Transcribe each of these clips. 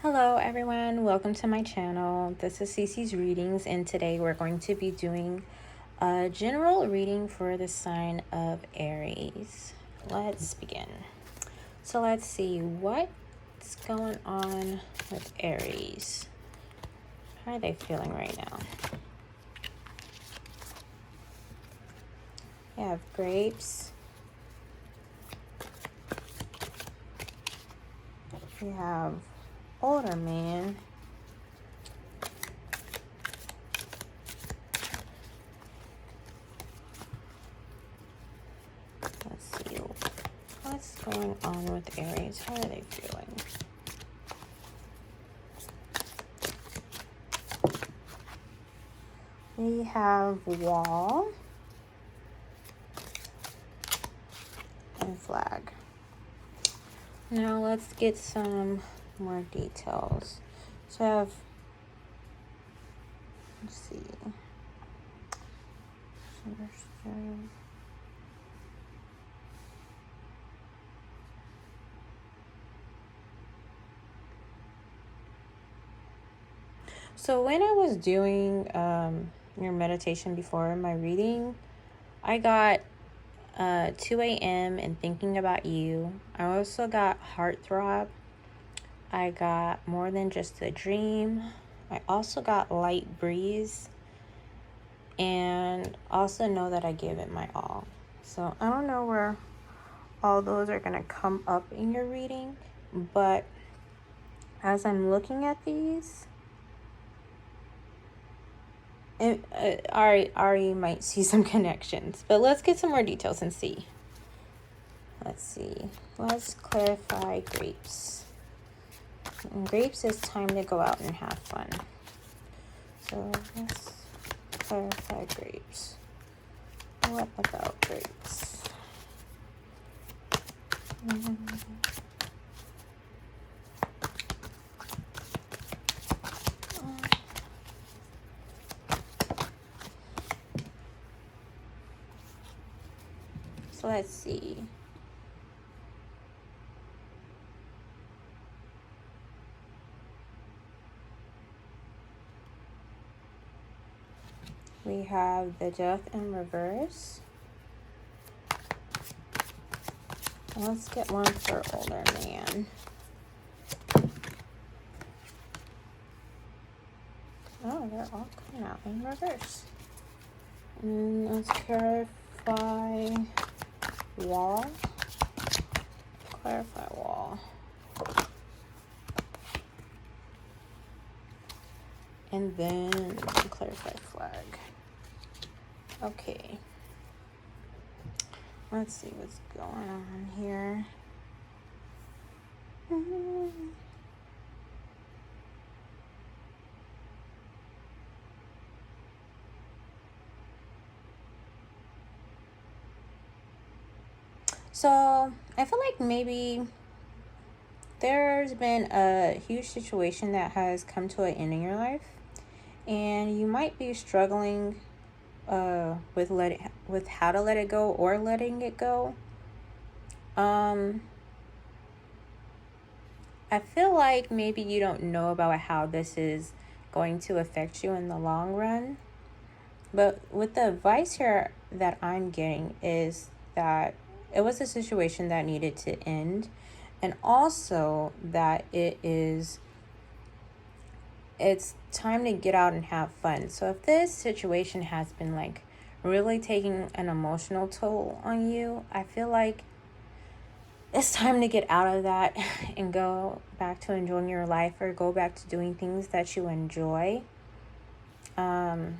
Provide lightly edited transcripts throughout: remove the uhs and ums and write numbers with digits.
Hello everyone, welcome to my channel. This is Cece's Readings, and today we're going to be doing a general reading for the sign of Aries. Let's begin. So let's see what's going on with Aries. How are they feeling right now? We have grapes. We have older man. Let's see what's going on with Aries. How are they feeling? We have wall and flag. Now let's get some more details. So I have, let's see. So when I was doing your meditation before my reading, I got 2 a.m. and thinking about you. I also got heartthrob. I got more than just a dream. I also got light breeze. And also know that I gave it my all. So I don't know where all those are going to come up in your reading. But as I'm looking at these, Ari might see some connections. But let's get some more details and see. Let's see. Let's clarify grapes. And grapes is time to go out and have fun. So let's clarify grapes. What about grapes? So let's see. We have the Death in reverse. Let's get one for older man. Oh, they're all coming out in reverse. And let's clarify wall. Clarify wall. And then clarify flag. Okay. Let's see what's going on here. So I feel like maybe there's been a huge situation that has come to an end in your life, and you might be struggling with how to let it go or letting it go. I feel like maybe you don't know about how this is going to affect you in the long run. But with the advice here that I'm getting is that it was a situation that needed to end, and also that it's time to get out and have fun. So if this situation has been like really taking an emotional toll on you, I feel like it's time to get out of that and go back to enjoying your life, or go back to doing things that you enjoy. Because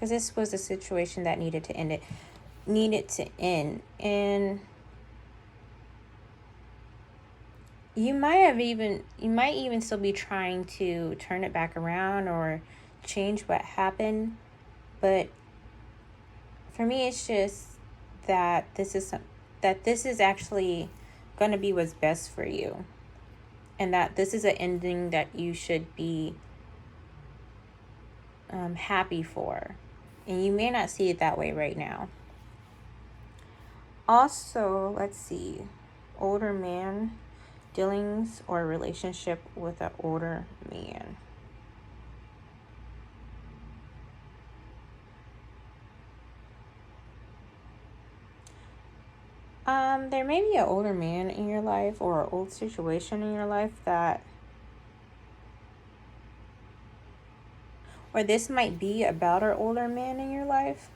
this was a situation that needed to end. And you might even still be trying to turn it back around or change what happened. But for me, it's just that this is actually going to be what's best for you, and that this is an ending that you should be happy for. And you may not see it that way right now. Also, let's see. Older man. dealings or relationship with an older man. There may be an older man in your life or an old situation in your life or this might be about an older man in your life.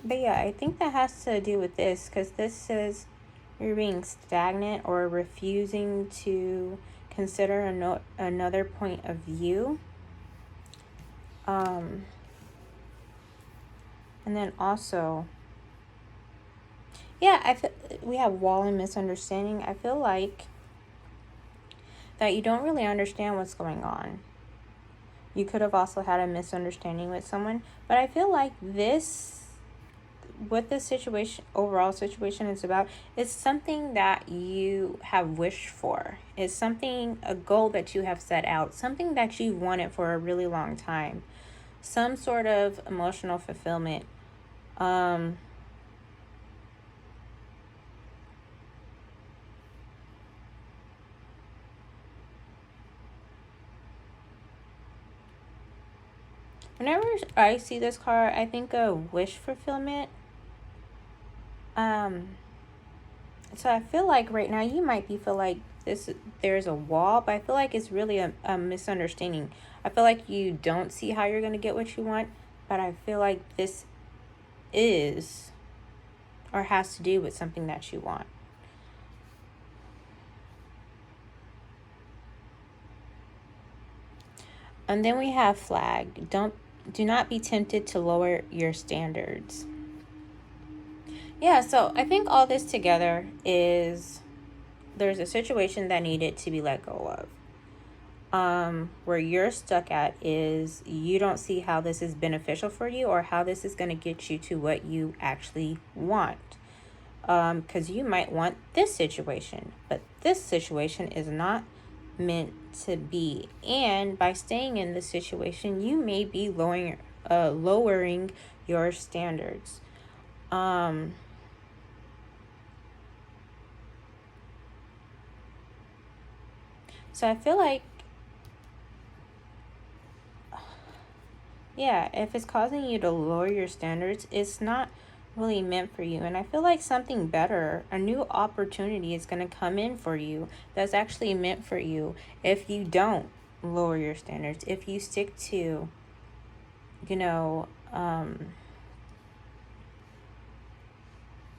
But yeah, I think that has to do with this, because this says you're being stagnant or refusing to consider another point of view. And then also, yeah, we have wall and misunderstanding. I feel like that you don't really understand what's going on. You could have also had a misunderstanding with someone, but I feel like what this overall situation is about, is something that you have wished for. It's a goal that you have set out, something that you wanted for a really long time, some sort of emotional fulfillment. Whenever I see this card, I think of wish fulfillment. So I feel like right now you might feel like there's a wall, but I feel like it's really a misunderstanding. I feel like you don't see how you're going to get what you want, but I feel like this is or has to do with something that you want. And then we have flag. Do not be tempted to lower your standards. Yeah, so I think all this together is there's a situation that needed to be let go of. Where you're stuck at is you don't see how this is beneficial for you or how this is going to get you to what you actually want. Because you might want this situation, but this situation is not meant to be. And by staying in this situation, you may be lowering your standards. So I feel like, yeah, if it's causing you to lower your standards, it's not really meant for you. And I feel like something better, a new opportunity is going to come in for you that's actually meant for you if you don't lower your standards, if you stick to,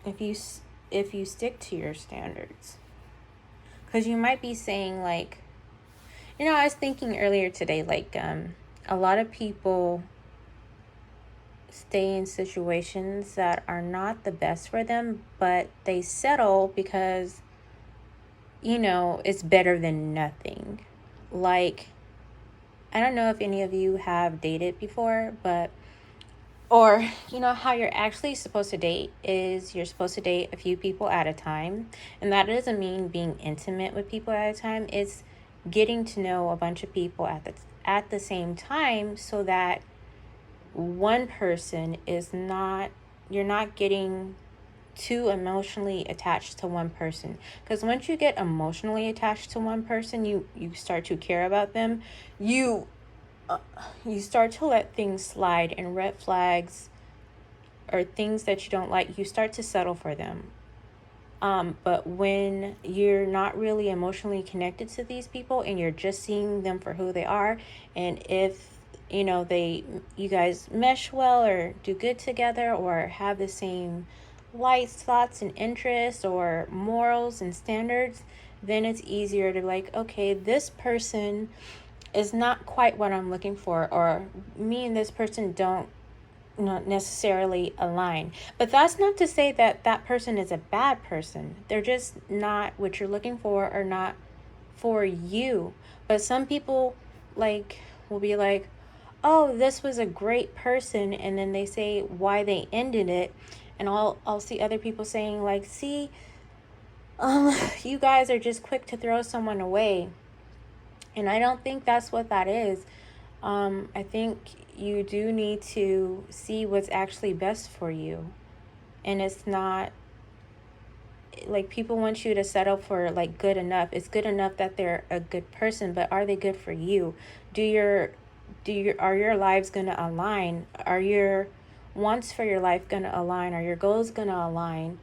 if you stick to your standards. Because you might be saying, like, I was thinking earlier today, like, a lot of people stay in situations that are not the best for them, but they settle because, it's better than nothing. Like, I don't know if any of you have dated before, or how you're actually supposed to date is you're supposed to date a few people at a time. And that doesn't mean being intimate with people at a time. It's getting to know a bunch of people at the same time, so that one person you're not getting too emotionally attached to one person. Because once you get emotionally attached to one person, you start to care about them. You start to let things slide, and red flags or things that you don't like, you start to settle for them. But when you're not really emotionally connected to these people and you're just seeing them for who they are, and if you guys mesh well or do good together or have the same likes, thoughts, and interests or morals and standards, then it's easier to like, okay, this person is not quite what I'm looking for, or me and this person don't not necessarily align. But that's not to say that that person is a bad person. They're just not what you're looking for, or not for you. But some people will be like, oh, this was a great person, and then they say why they ended it, and I'll see other people saying like, see, you guys are just quick to throw someone away. And I don't think that's what that is. I think you do need to see what's actually best for you. And it's not like people want you to settle for like good enough. It's good enough that they're a good person, but are they good for you? Are your lives going to align? Are your wants for your life going to align? Are your goals going to align?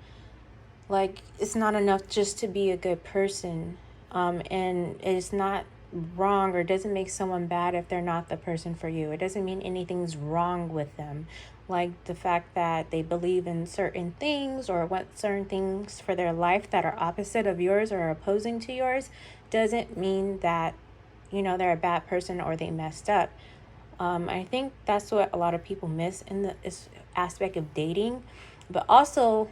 Like, it's not enough just to be a good person. And it's not wrong or doesn't make someone bad if they're not the person for you. It doesn't mean anything's wrong with them. Like the fact that they believe in certain things or want certain things for their life that are opposite of yours or opposing to yours doesn't mean that, they're a bad person or they messed up. I think that's what a lot of people miss in the aspect of dating. But also,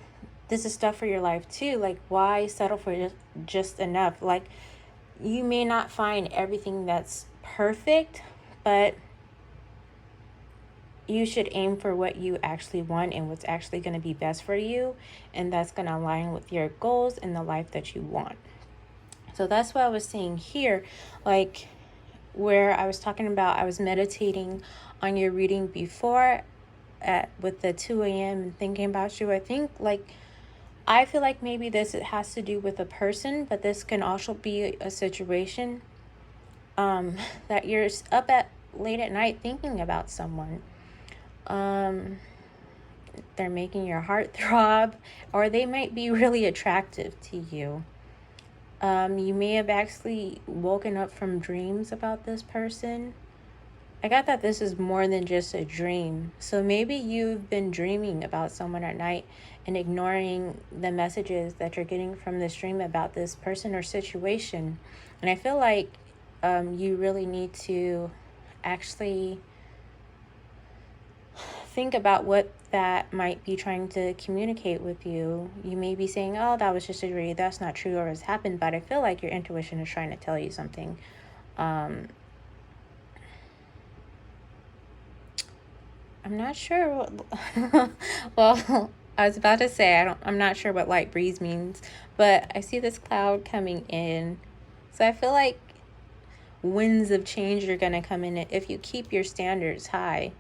this is stuff for your life too. Like, why settle for just enough? Like, you may not find everything that's perfect, but you should aim for what you actually want and what's actually going to be best for you. And that's going to align with your goals and the life that you want. So that's what I was saying here. Like, where I was talking about, I was meditating on your reading before with the 2 a.m. and thinking about you. I feel like maybe this has to do with a person, but this can also be a situation that you're up at late at night thinking about someone. They're making your heart throb, or they might be really attractive to you. You may have actually woken up from dreams about this person. I got that this is more than just a dream. So maybe you've been dreaming about someone at night and ignoring the messages that you're getting from this dream about this person or situation. And I feel like you really need to actually think about what that might be trying to communicate with you. You may be saying, oh, that was just a dream, that's not true or has happened, but I feel like your intuition is trying to tell you something. I'm not sure what well, I was about to say I'm not sure what light breeze means, but I see this cloud coming in. So I feel like winds of change are going to come in if you keep your standards high.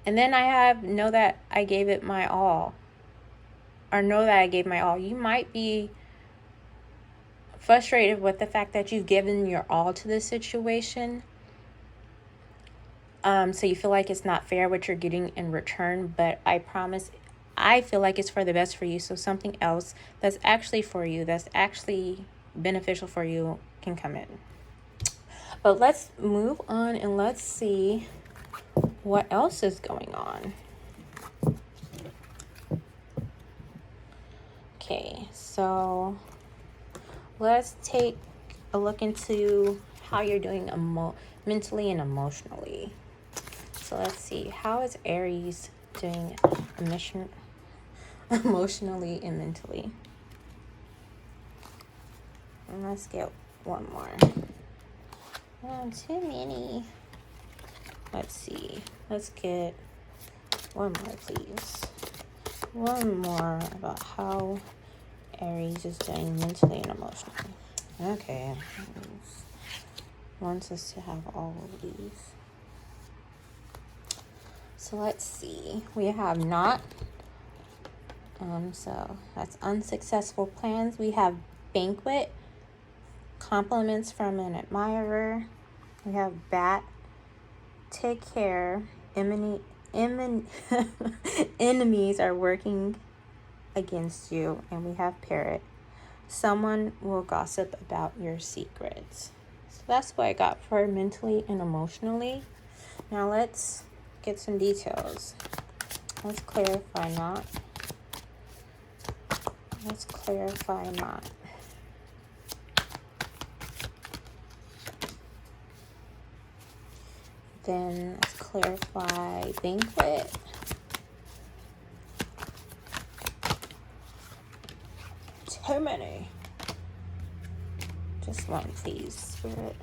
And then know that I gave it my all. Or know that I gave my all. You might be frustrated with the fact that you've given your all to this situation. So you feel like it's not fair what you're getting in return. But I promise, I feel like it's for the best for you. So something else that's actually for you, that's actually beneficial for you, can come in. But let's move on and let's see what else is going on. Okay, so let's take a look into how you're doing mentally and emotionally. So let's see, how is Aries doing emotionally and mentally? And let's get one more. Oh, too many. Let's see. Let's get one more, please. One more about how Aries is doing mentally and emotionally. Okay. Wants us to have all of these. So let's see. We have not. So that's unsuccessful plans. We have banquet, compliments from an admirer. We have bat, take care, enemies are working against you. And we have parrot, someone will gossip about your secrets. So that's what I got for mentally and emotionally. Now let's get some details. Let's clarify not. Let's clarify not. Then let's clarify banquet. Too many. Just one, please, Spirit.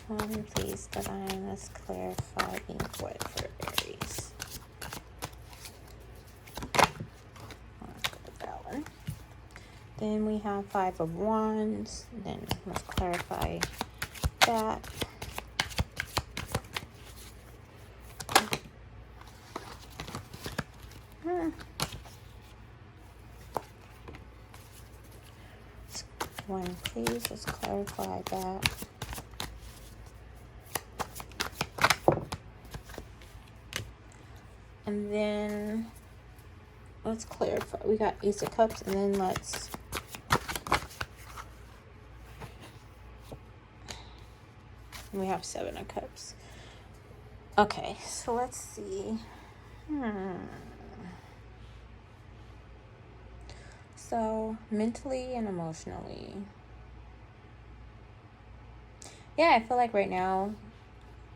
One, please, Divine. Let's clarify banquet for Aries. Let's go with that one. Then we have 5 of Wands. Then let's clarify that. One, please, let's clarify that. And then let's clarify. We got Ace of Cups, and then we have Seven of Cups. Okay, so let's see. So, mentally and emotionally. Yeah, I feel like right now,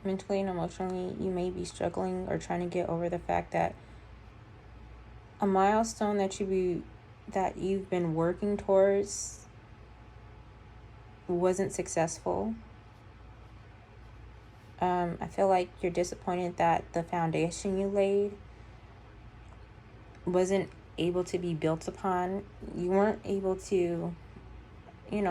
mentally and emotionally, you may be struggling or trying to get over the fact that a milestone that you've been working towards wasn't successful. I feel like you're disappointed that the foundation you laid wasn't able to be built upon. You weren't able to,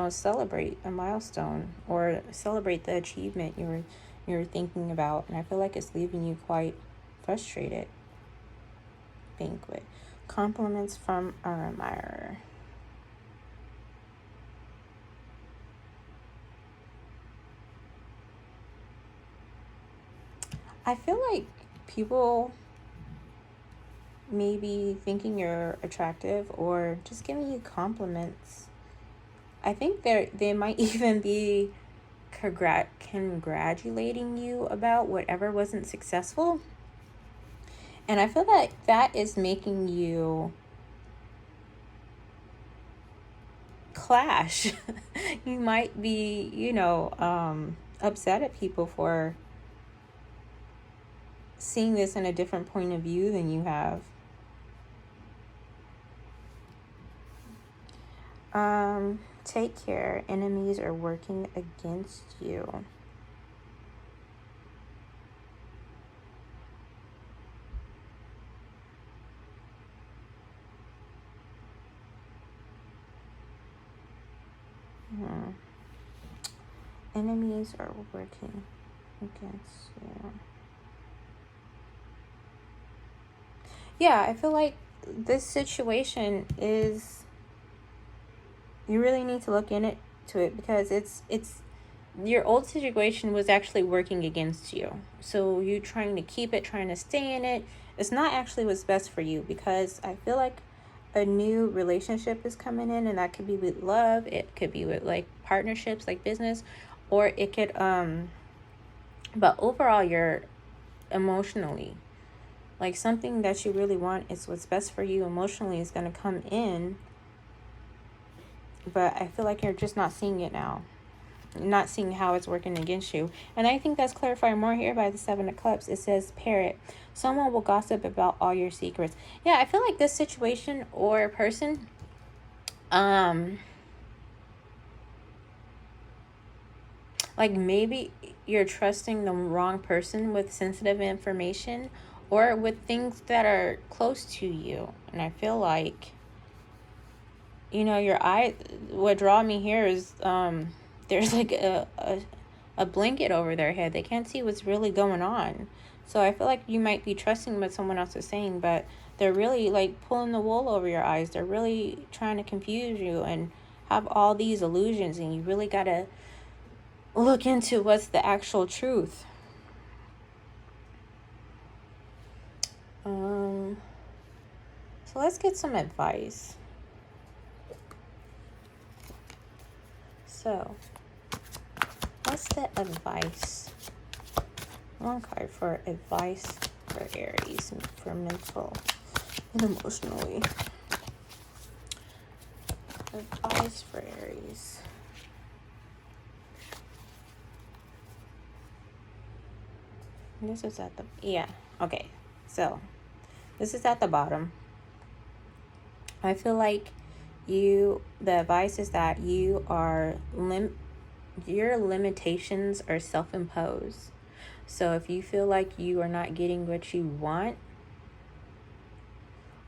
celebrate a milestone or celebrate the achievement you were thinking about. And I feel like it's leaving you quite frustrated. Banquet. Compliments from our admirer. I feel like people maybe thinking you're attractive or just giving you compliments. I think they might even be congratulating you about whatever wasn't successful. And I feel like that is making you clash. You might be, upset at people for seeing this in a different point of view than you have. Take care. Enemies are working against you. Enemies are working against you. Yeah, I feel like this situation is, you really need to look into it because it's your old situation was actually working against you. So you trying to keep it, trying to stay in it, it's not actually what's best for you, because I feel like a new relationship is coming in, and that could be with love, it could be with like partnerships, like business, or it could but overall you're emotionally, like something that you really want is what's best for you emotionally is going to come in, but I feel like you're just not seeing it now. Not seeing how it's working against you. And I think that's clarified more here by the Seven of Cups. It says, parrot. Someone will gossip about all your secrets. Yeah, I feel like this situation or person, like maybe you're trusting the wrong person with sensitive information or with things that are close to you. And I feel like, your eye, what draw me here is there's like a blanket over their head. They can't see what's really going on. So I feel like you might be trusting what someone else is saying, but they're really like pulling the wool over your eyes. They're really trying to confuse you and have all these illusions, and you really got to look into what's the actual truth. So let's get some advice. So, what's the advice? One card for advice for Aries, for mental and emotionally. Advice for Aries. This is at the, okay. So, this is at the bottom. I feel like the advice is that you are, your limitations are self-imposed. So if you feel like you are not getting what you want,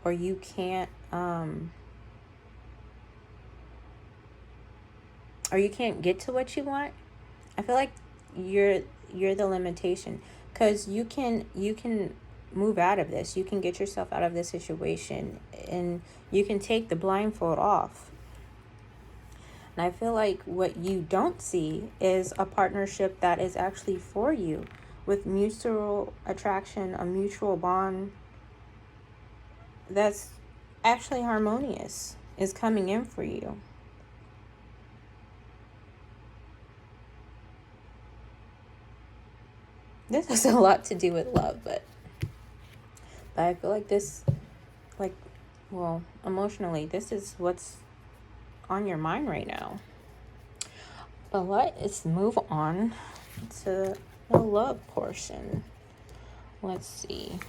or you can't get to what you want, I feel like you're the limitation, because you can move out of this. You can get yourself out of this situation, and you can take the blindfold off. And I feel like what you don't see is a partnership that is actually for you, with mutual attraction, a mutual bond that's actually harmonious is coming in for you. This has a lot to do with love, but I feel like this, like, well, emotionally, this is what's on your mind right now. But let's move on to the love portion. Let's see.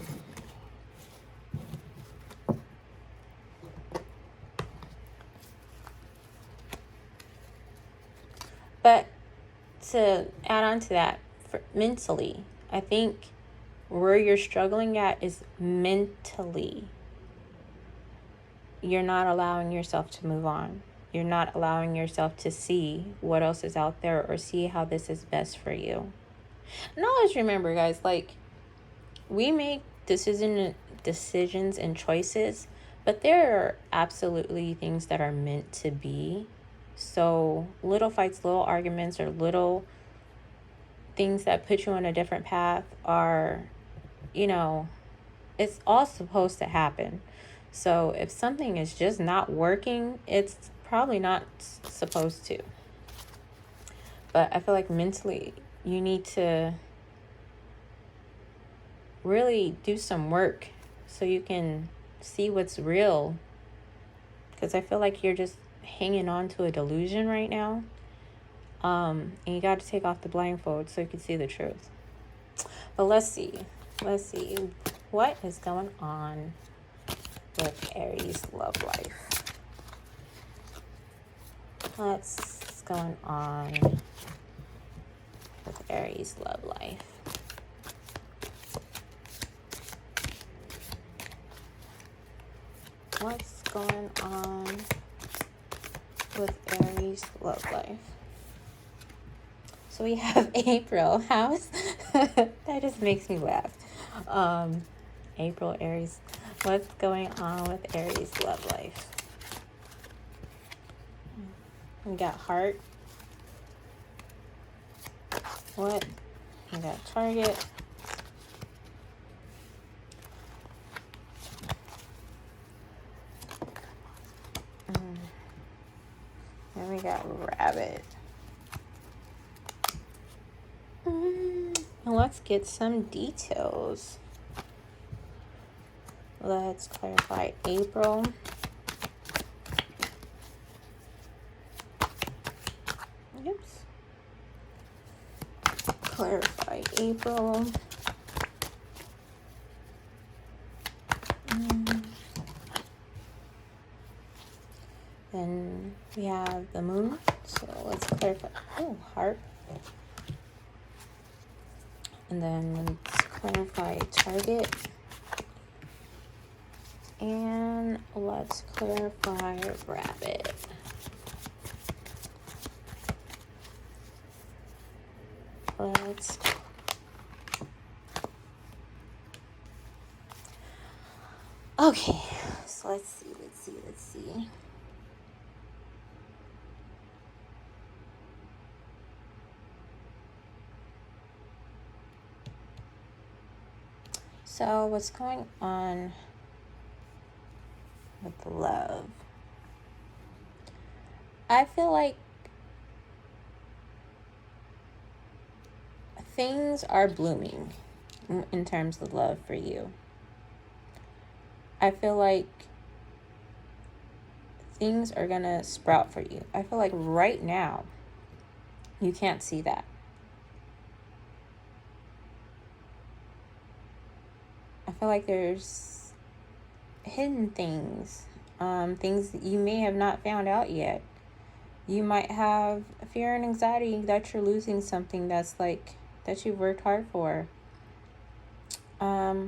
But to add on to that, mentally, I think where you're struggling at is mentally. You're not allowing yourself to move on. You're not allowing yourself to see what else is out there, or see how this is best for you. And always remember, guys, like, we make decisions and choices, but there are absolutely things that are meant to be. So little fights, little arguments, or little things that put you on a different path are, it's all supposed to happen. So if something is just not working, it's probably not supposed to. But I feel like mentally, you need to really do some work so you can see what's real. Because I feel like you're just hanging on to a delusion right now. And you got to take off the blindfold so you can see the truth. But let's see what is going on with Aries love life. What's going on with Aries love life? What's going on with Aries love life? So we have April house. That just makes me laugh. April, Aries. What's going on with Aries love life? We got heart. What? We got target. And we got rabbit. And let's get some details. Let's clarify April. Oops. Clarify April. Then we have the moon. So let's clarify. Oh, heart. And then let's clarify target. And let's clarify rabbit. Okay, so let's see. So what's going on with love? I feel like things are blooming in terms of love for you. I feel like things are gonna sprout for you. I feel like right now you can't see that. I feel like there's hidden things, things that you may have not found out yet. You might have fear and anxiety that you're losing something that's like that you've worked hard for. But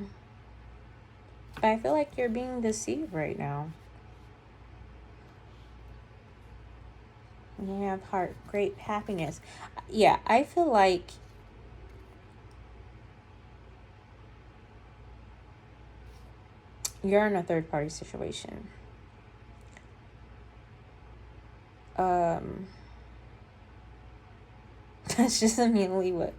I feel like you're being deceived right now. You have heart, great happiness. Yeah, I feel like you're in a third party situation. That's just immediately what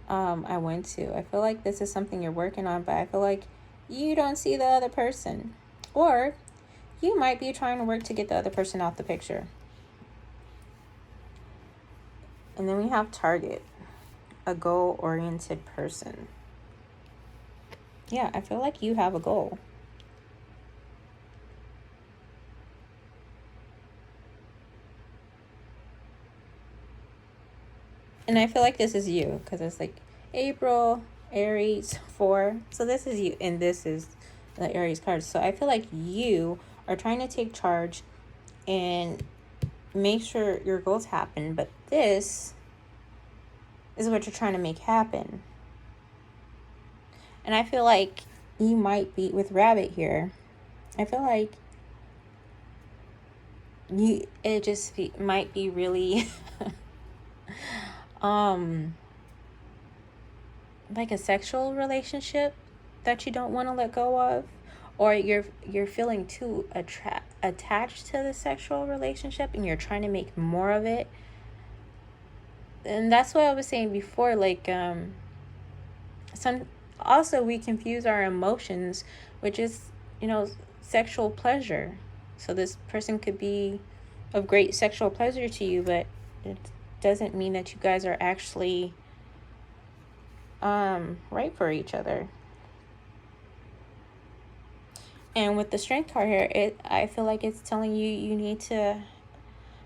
I went to. I feel like this is something you're working on, but I feel like you don't see the other person. Or you might be trying to work to get the other person out the picture. And then we have target, a goal-oriented person. Yeah, I feel like you have a goal. And I feel like this is you, because it's like April, Aries, 4. So this is you, and this is the Aries card. So I feel like you are trying to take charge and make sure your goals happen. But this is what you're trying to make happen. And I feel like you might be, with Rabbit here, I feel like it just might be really like a sexual relationship that you don't want to let go of, or you're feeling too attached to the sexual relationship and you're trying to make more of it. And that's what I was saying before, like also we confuse our emotions, which is, sexual pleasure. So this person could be of great sexual pleasure to you, but it doesn't mean that you guys are actually right for each other. And with the Strength card here, I feel like it's telling you need to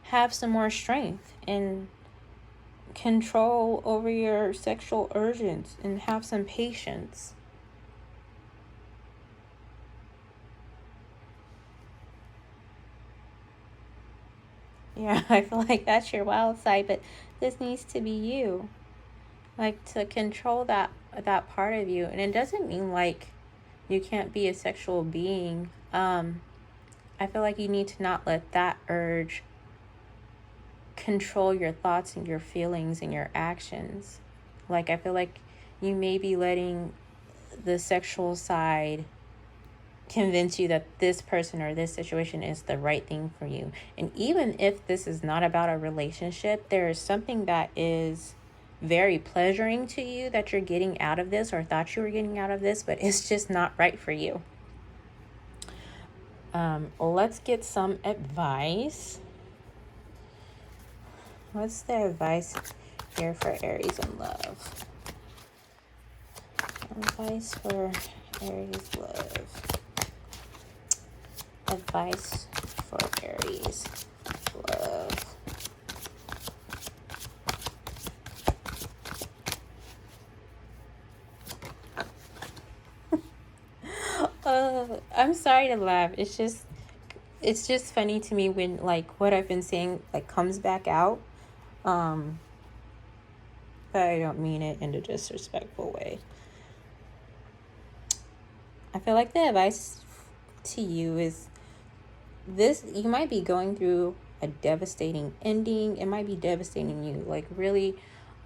have some more strength and control over your sexual urges and have some patience. Yeah, I feel like that's your wild side, but this needs to be you. Like, to control that part of you. And it doesn't mean like you can't be a sexual being. I feel like you need to not let that urge control your thoughts and your feelings and your actions. Like, I feel like you may be letting the sexual side convince you that this person or this situation is the right thing for you. And even if this is not about a relationship, there is something that is very pleasuring to you that you're getting out of this, or thought you were getting out of this, but it's just not right for you. Let's get some advice. What's the advice here for Aries in love? Advice for Aries love. Advice for Aries love. I'm sorry to laugh. It's just funny to me when like what I've been saying like comes back out. But I don't mean it in a disrespectful way. I feel like the advice to you is this: you might be going through a devastating ending. It might be devastating you, like really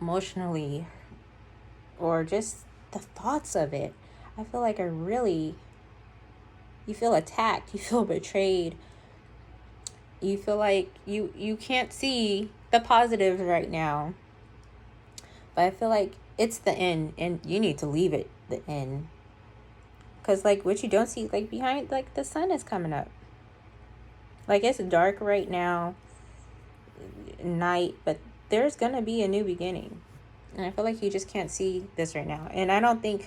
emotionally, or just the thoughts of it. I feel like you feel attacked, you feel betrayed, you feel like you can't see the positives right now. But I feel like it's the end, and you need to leave it the end. Because like what you don't see, like behind, like the sun is coming up. Like it's dark right now, night, but there's gonna be a new beginning. And I feel like you just can't see this right now. And I don't think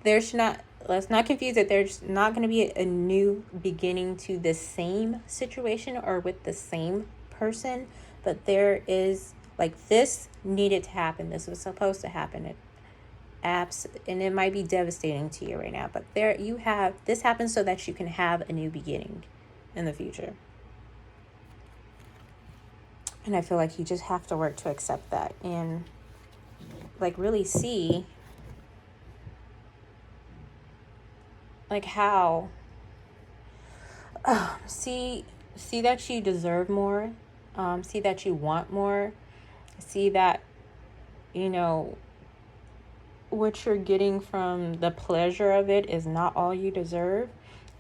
let's not confuse it. There's not going to be a new beginning to the same situation or with the same person. But there is, like, this needed to happen. This was supposed to happen. And it might be devastating to you right now. But this happens so that you can have a new beginning in the future. And I feel like you just have to work to accept that. And, like, really see like how see that you deserve more, see that you want more, see that what you're getting from the pleasure of it is not all you deserve.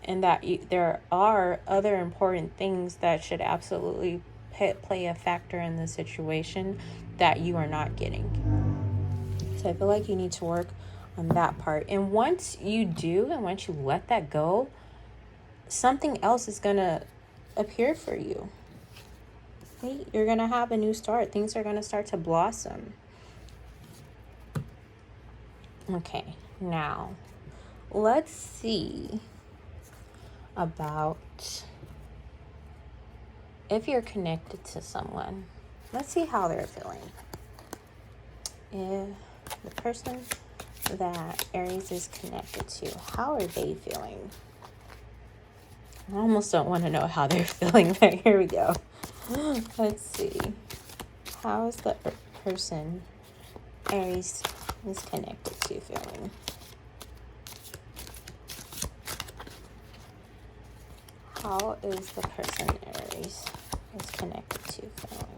and that there are other important things that should absolutely play a factor in the situation that you are not getting. So I feel like you need to work on that part. And once you do, and once you let that go, something else is going to appear for you. You're going to have a new start. Things are going to start to blossom. Okay, now let's see about if you're connected to someone. Let's see how they're feeling. If the person that Aries is connected to, how are they feeling? I almost don't want to know how they're feeling, but here we go. Let's see. How is the person Aries is connected to feeling? How is the person Aries is connected to feeling?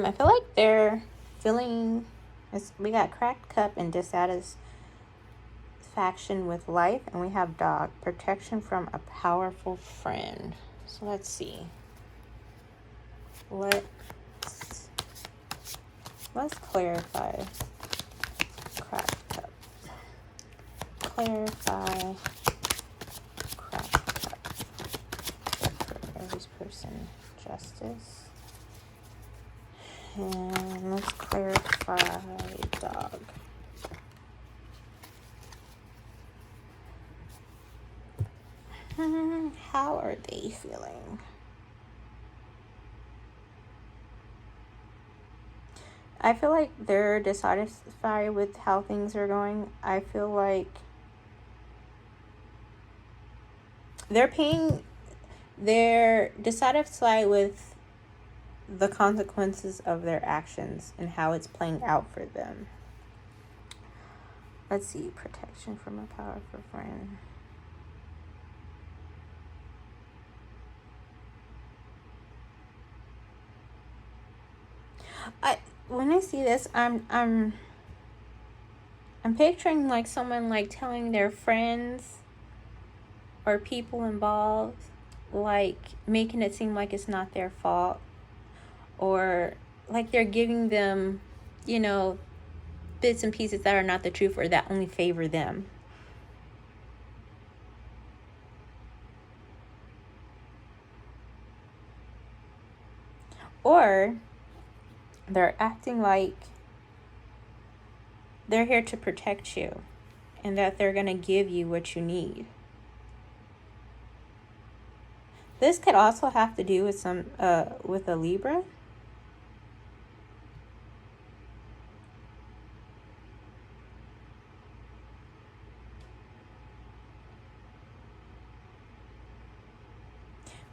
I feel like they're feeling, we got cracked cup and dissatisfaction with life, and we have dog, protection from a powerful friend. So let's see. Let's clarify cracked cup. Clarify cracked cup for Aries person. Justice. And let's clarify dog. How are they feeling? I feel like they're dissatisfied with how things are going. I feel like they're dissatisfied with the consequences of their actions and how it's playing out for them. Let's see. Protection from a powerful friend. When I see this, I'm picturing like someone like telling their friends or people involved, like making it seem like it's not their fault, or like they're giving them, bits and pieces that are not the truth or that only favor them. Or they're acting like they're here to protect you and that they're going to give you what you need. This could also have to do with with a Libra.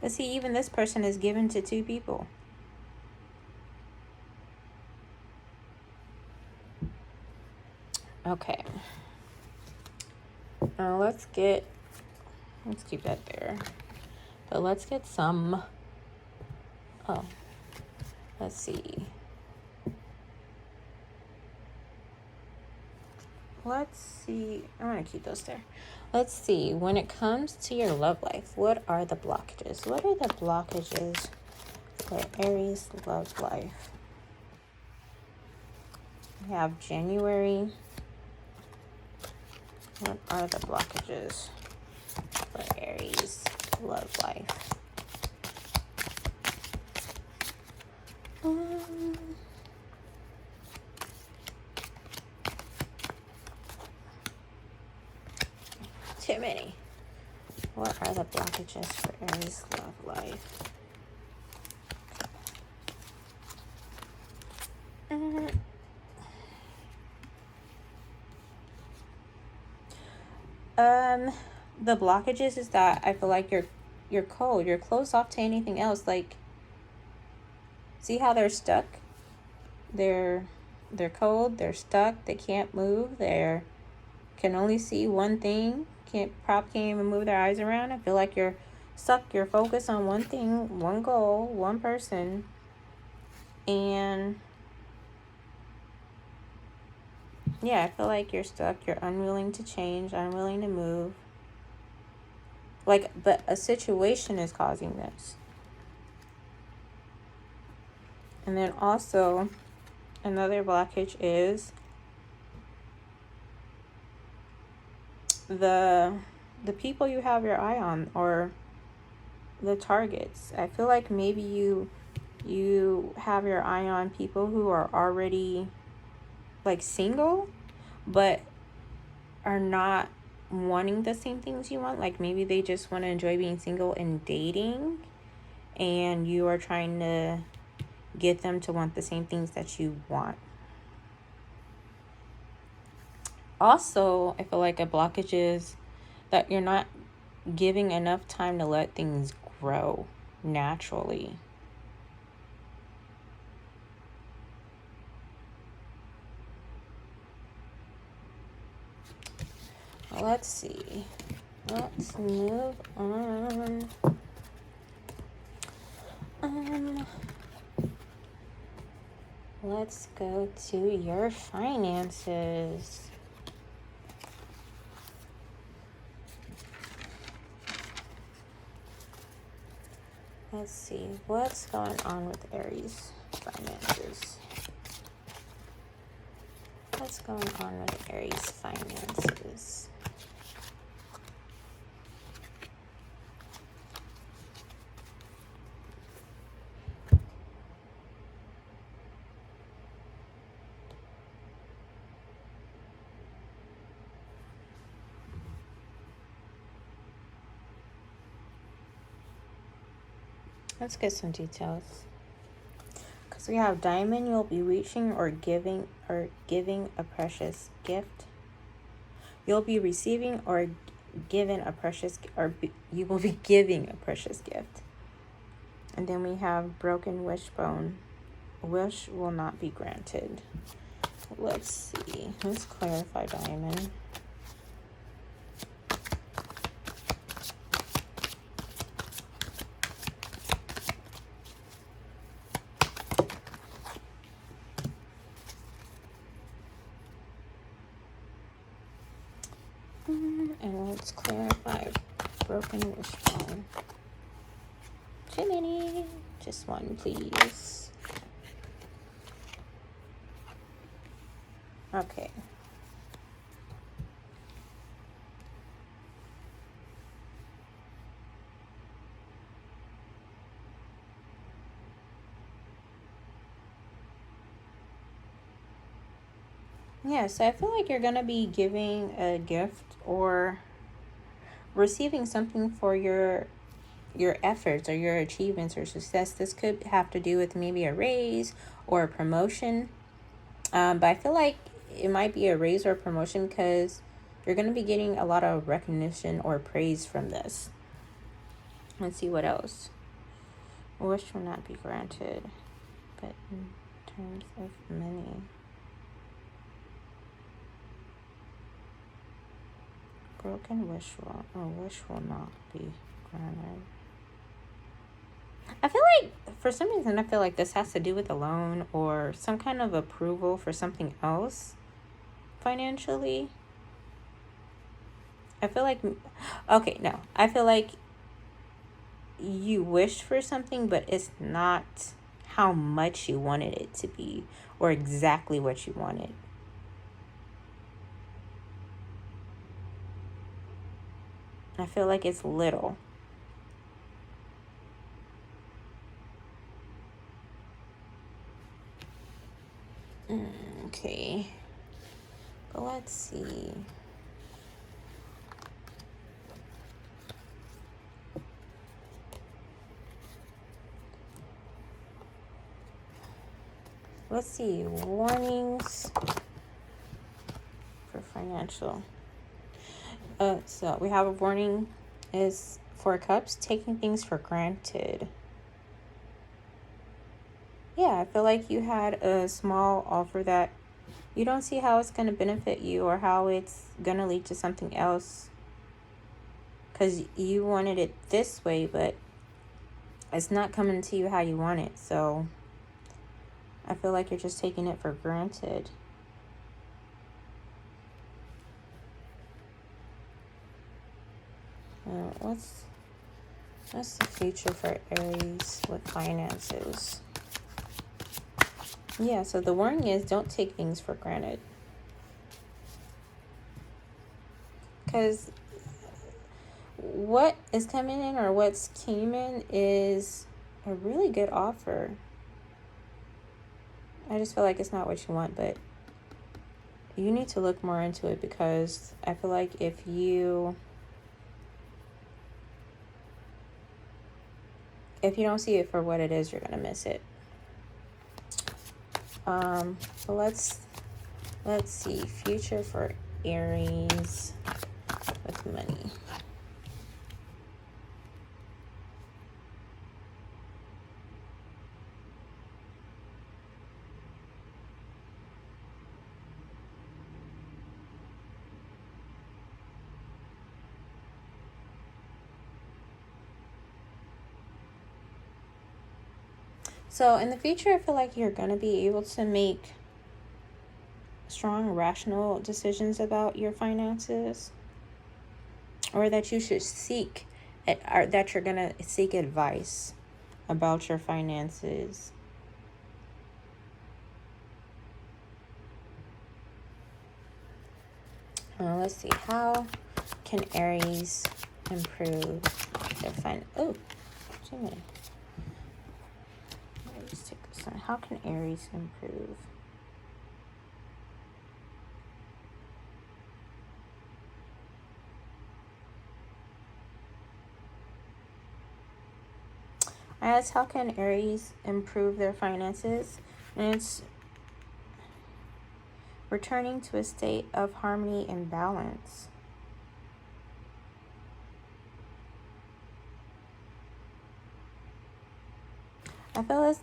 But see, even this person is given to two people. Okay. Now let's keep that there. But let's get some, let's see. I'm going to keep those there. Let's see. When it comes to your love life, what are the blockages? What are the blockages for Aries love life? We have January. What are the blockages for Aries love life? Too many. What are the blockages for Aries love life? The blockages is that I feel like you're cold. You're closed off to anything else. Like, see how they're stuck? They're cold. They're stuck. They can't move. They can only see one thing. Can't even move their eyes around. I feel like you're stuck your focus on one thing, one goal, one person, and yeah, I feel like you're stuck. You're unwilling to change, unwilling to move. Like, but a situation is causing this. And then also, another blockage is the people you have your eye on, or the targets. I feel like maybe you have your eye on people who are already like single, but are not wanting the same things you want. Like maybe they just want to enjoy being single and dating, and you are trying to get them to want the same things that you want. Also, I feel like a blockage is that you're not giving enough time to let things grow naturally. Let's see. Let's move on. Let's go to your finances. Let's see what's going on with Aries finances. What's going on with Aries finances? Let's get some details. Because we have Diamond, you'll be reaching or giving a precious gift. You'll be receiving or given a precious, you will be giving a precious gift. And then we have Broken Wishbone. Wish will not be granted. Let's see. Let's clarify Diamond. And let's clarify Broken Wishbone. Too many. Just one, please. Okay. Yeah, so I feel like you're going to be giving a gift or receiving something for your efforts or your achievements or success. This could have to do with maybe a raise or a promotion. But I feel like it might be a raise or a promotion because you're going to be getting a lot of recognition or praise from this. Let's see what else. Wish will not be granted, but in terms of money. Broken wish will not be granted. I feel like, for some reason, I feel like this has to do with a loan or some kind of approval for something else financially. I feel like, okay, no. I feel like you wished for something, but it's not how much you wanted it to be or exactly what you wanted. I feel like it's little. Okay. But let's see. Let's see. Warnings for financial. So we have a warning is 4 Cups, taking things for granted. Yeah, I feel like you had a small offer that you don't see how it's going to benefit you or how it's going to lead to something else. because you wanted it this way, but it's not coming to you how you want it. So I feel like you're just taking it for granted. What's the future for Aries with finances? Yeah, so the warning is don't take things for granted. Because what is coming in, or what's came in, is a really good offer. I just feel like it's not what you want, but you need to look more into it, because I feel like if you don't see it for what it is, you're gonna miss it. But let's see, future for Aries with money. So in the future, I feel like you're going to be able to make strong, rational decisions about your finances, or that you should seek, or that you're going to seek advice about your finances. Let's see, how can Aries improve their Oh, Gemini. Let's take this one. How can Aries improve? I asked, how can Aries improve their finances? And it's returning to a state of harmony and balance. I feel as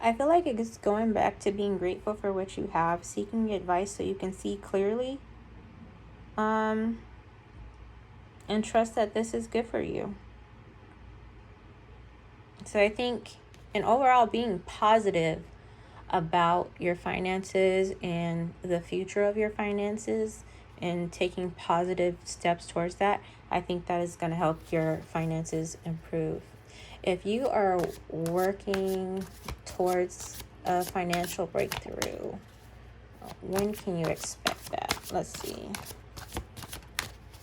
I feel like it's going back to being grateful for what you have, seeking advice so you can see clearly, and trust that this is good for you. So I think, and overall, being positive about your finances and the future of your finances, and taking positive steps towards that, I think that is going to help your finances improve. If you are working towards a financial breakthrough, when can you expect that? Let's see.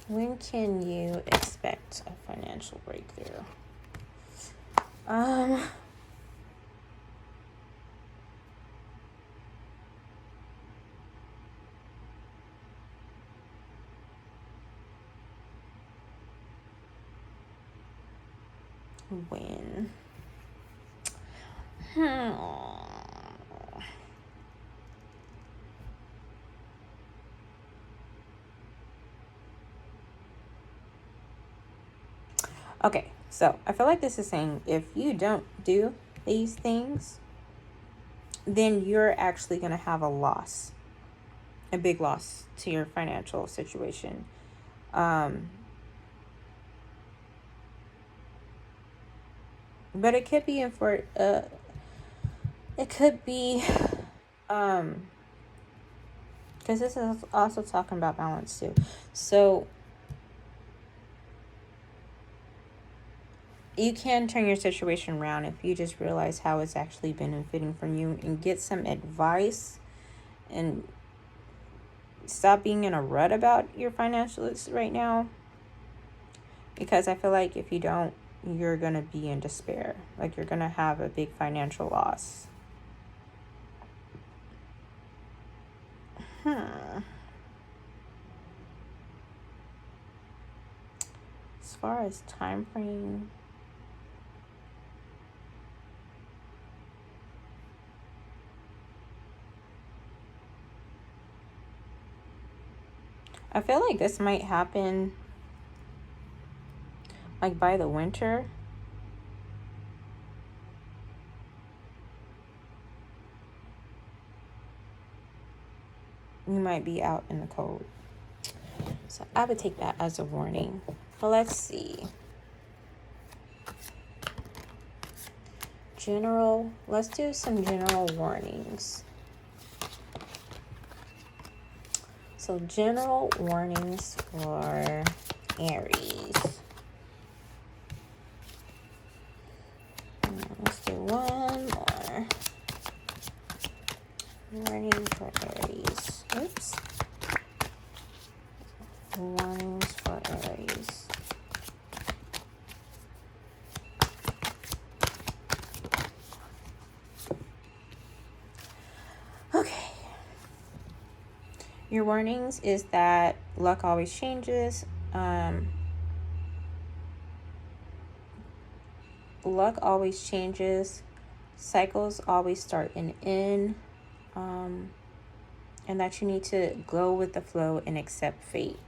When can you expect a financial breakthrough? When? Okay, so I feel like this is saying if you don't do these things, then you're actually going to have a loss, a big loss to your financial situation. But it could be it could be, because this is also talking about balance too. So you can turn your situation around if you just realize how it's actually benefiting from you, and get some advice, and stop being in a rut about your financials right now. Because I feel like if you don't, you're going to be in despair. Like, you're going to have a big financial loss. As far as time frame, I feel like this might happen like by the winter. you might be out in the cold. So I would take that as a warning. But let's see. General, let's do some general warnings. So general warnings for Aries. Let's do one more. Warning for Aries. Oops. Warnings for Aries. Okay. Your warnings is that luck always changes. Luck always changes. Cycles always start and end. And that you need to go with the flow and accept fate.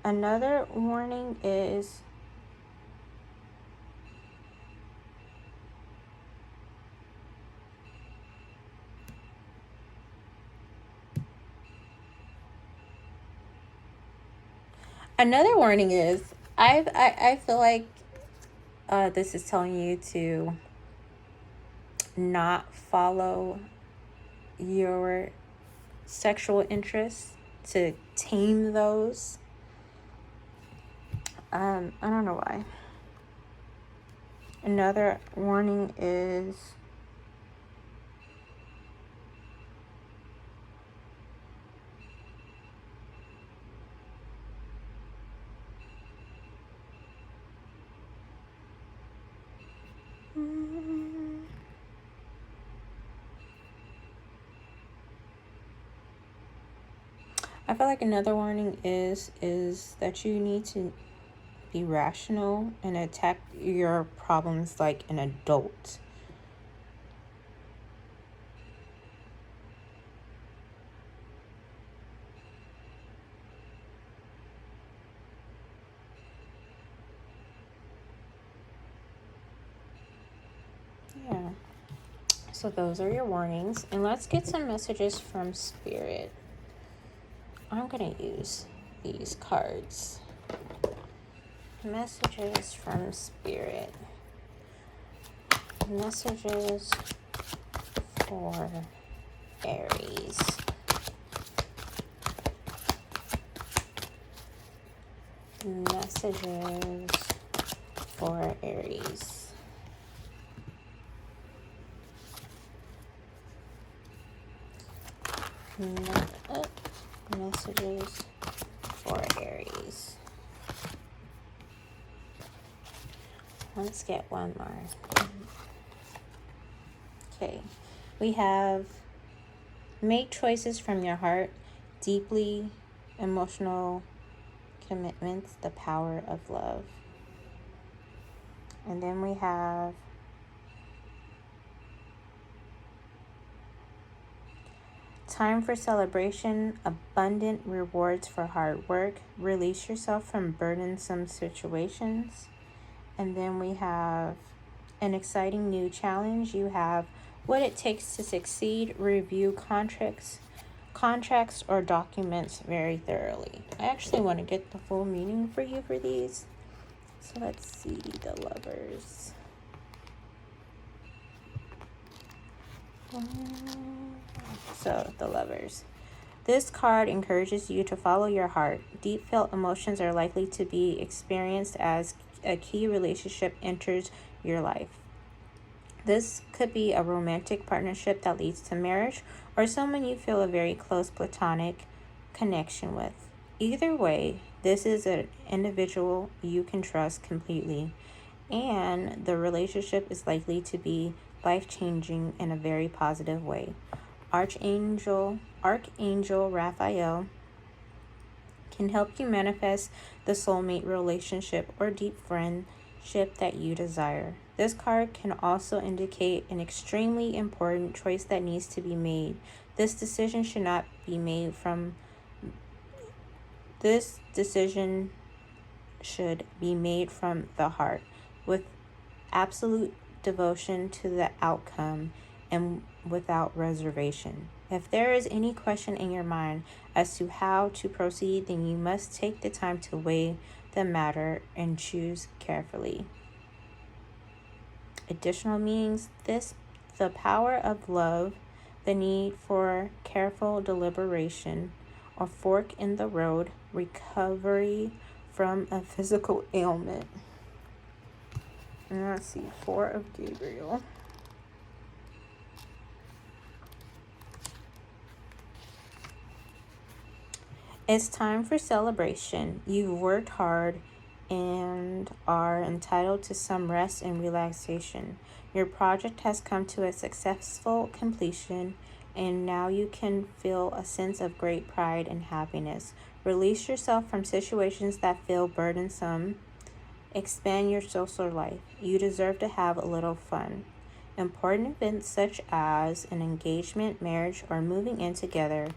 Another warning is I feel like this is telling you to not follow your sexual interests, to tame those. I don't know why. Another warning is I feel like another warning is that you need to be rational and attack your problems like an adult. Yeah. So those are your warnings. And let's get some messages from Spirit. I'm going to use these cards. Messages from Spirit. Messages for Aries. Messages for Aries. Messages for Aries. Let's get one more. Okay. We have make choices from your heart, deeply emotional commitments, the power of love. And then we have time for celebration, abundant rewards for hard work, release yourself from burdensome situations. And then we have an exciting new challenge. You have what it takes to succeed, review contracts or documents very thoroughly. I actually want to get the full meaning for you for these. So let's see the Lovers. So the Lovers. This card encourages you to follow your heart. Deep felt emotions are likely to be experienced as a key relationship enters your life. This could be a romantic partnership that leads to marriage or someone you feel a very close platonic connection with. Either way, this is an individual you can trust completely, and the relationship is likely to be life-changing in a very positive way. Archangel Raphael can help you manifest the soulmate relationship or deep friendship that you desire. This card can also indicate an extremely important choice that needs to be made. This decision should be made from the heart. with absolute devotion to the outcome and without reservation. If there is any question in your mind as to how to proceed, then you must take the time to weigh the matter and choose carefully. Additional meanings: the power of love, the need for careful deliberation, a fork in the road, recovery from a physical ailment. And let's see, Four of Gabriel. It's time for celebration. You've worked hard and are entitled to some rest and relaxation. Your project has come to a successful completion, and now you can feel a sense of great pride and happiness. Release yourself from situations that feel burdensome. Expand your social life. You deserve to have a little fun. Important events such as an engagement, marriage, or moving in together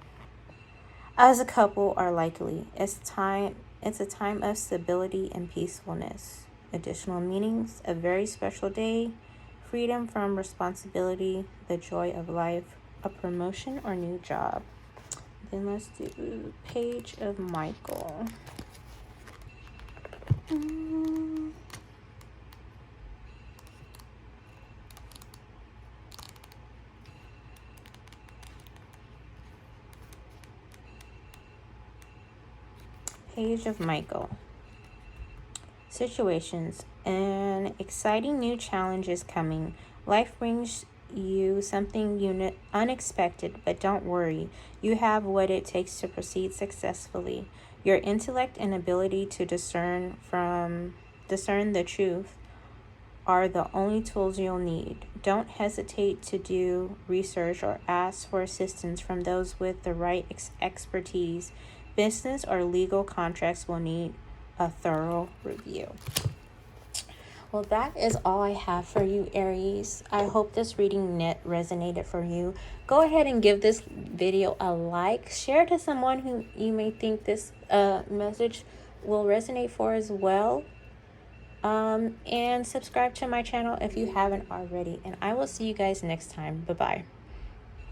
as a couple are likely. It's a time of stability and peacefulness. Additional meanings: a very special day, freedom from responsibility, the joy of life, a promotion or new job. Then let's do Page of Michael. Page of Michael. Situations. An exciting new challenge is coming. Life brings you something unexpected, but don't worry. You have what it takes to proceed successfully. Your intellect and ability to discern the truth are the only tools you'll need. Don't hesitate to do research or ask for assistance from those with the right expertise. Business or legal contracts will need a thorough review. Well, that is all I have for you, Aries. I hope this reading resonated for you. Go ahead and give this video a like. Share to someone who you may think this message will resonate for as well. And subscribe to my channel if you haven't already. And I will see you guys next time. Bye-bye.